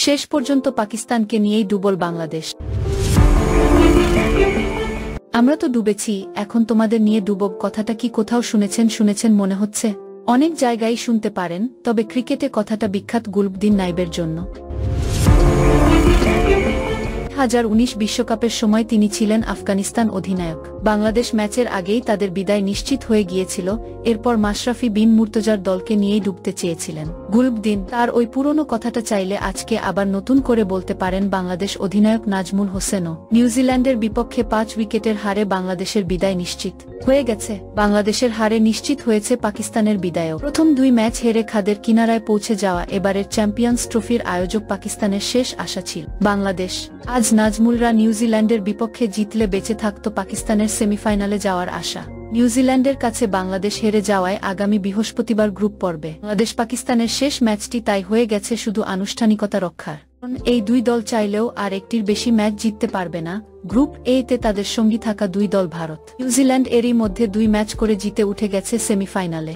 শেষ পর্যন্ত পাকিস্তানকে নিয়েই ডুবল বাংলাদেশ। আমরা তো ডুবেছি, এখন তোমাদের নিয়ে ডুবব কথাটা কি কোথাও শুনেছেন মনে হচ্ছে? অনেক জায়গায় শুনতে পারেন, তবে ক্রিকেটে কথাটা বিখ্যাত গুলবদিন নাইবের জন্য। 2019 বিশ্বকাপের সময় তিনি ছিলেন আফগানিস্তান অধিনায়ক। বাংলাদেশ ম্যাচের আগেই তাদের বিদায় নিশ্চিত হয়ে গিয়েছিল, এরপর মাশরাফি বিন মুর্তজার দলকে নিয়েই ডুবতে চেয়েছিলেন গুলবদিন। তার ওই পুরনো কথাটা চাইলে আজকে আবার নতুন করে বলতে পারেন বাংলাদেশ অধিনায়ক নাজমুল হোসেনও। নিউজিল্যান্ডের বিপক্ষে 5 উইকেটের হারে বাংলাদেশের বিদায় নিশ্চিত হয়ে গেছে। বাংলাদেশের হারে নিশ্চিত হয়েছে পাকিস্তানের বিদায়ও। প্রথম 2 ম্যাচ হেরে খাদের কিনারায় পৌঁছে যাওয়া এবারের চ্যাম্পিয়ন্স ট্রফির আয়োজক পাকিস্তানের শেষ আশা ছিল বাংলাদেশ। আজ নাজমুলরা নিউজিল্যান্ডের বিপক্ষে জিতলে বেঁচে থাকত পাকিস্তানের সেমিফাইনালে যাওয়ার আশা। নিউজিল্যান্ডের কাছে বাংলাদেশ হেরে যাওয়ায় আগামী বৃহস্পতিবার গ্রুপ পর্বে বাংলাদেশ পাকিস্তানের শেষ ম্যাচটি তাই হয়ে গেছে শুধু আনুষ্ঠানিকতা রক্ষার। এই 2 দল চাইলেও আর একটির বেশি ম্যাচ জিততে পারবে না। গ্রুপ এ-তে তাদের সঙ্গী থাকা 2 দল ভারত, নিউজিল্যান্ড এরই মধ্যে 2 ম্যাচ করে জিতে উঠে গেছে সেমিফাইনালে।